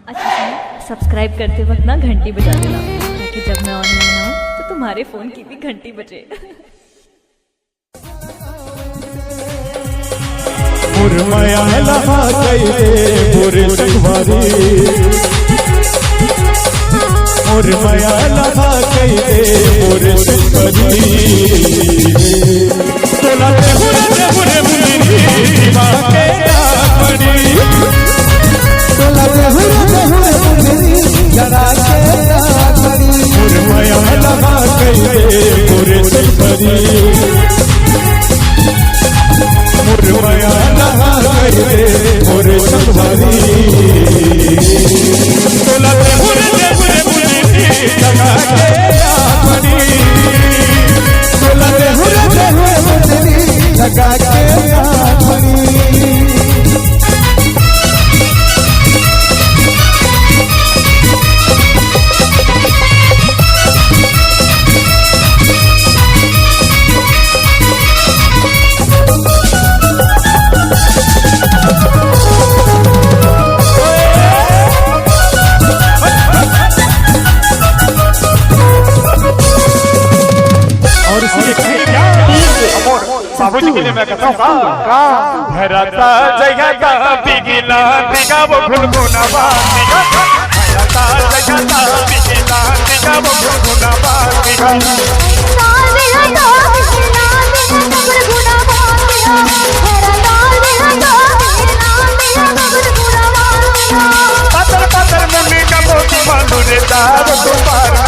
अच्छा सुनो, सब्सक्राइब करते वक्त ना घंटी बजा देना ताकि जब मैं ऑनलाइन आऊँ तो तुम्हारे फोन की भी घंटी बजे। मुरमया लहा गए मोरे संगवारी, मुरमया लहा गए मोरे संगवारी। तोला ते हुरे मुंदरी बाके पड़ी, तोला ते हुरे मुंदरी जरा के पड़ी। मुरमया लहा गए मोरे संगवारी, मुरमया लहा गए मोरे संगवारी। तोला ते हुरे मुंदरी जरा के पड़ी, तोला ते हुरे मुंदरी जरा के पड़ी। बाबूजी के लिए मैं कहता हूँ घरता जगह का बिगिला दिगा वो गुनगुना बांधिगा, घरता जगह का बिगिला दिगा वो गुनगुना बांधिगा। नाल मेरा तो बिगिला दिगा गुनगुना बांधिगा, मेरा नाल मेरा तो बिगिला दिगा गुनगुना बांधिगा। पातर पातर मुन्नी का मोती मालूरे दार तुम्हारा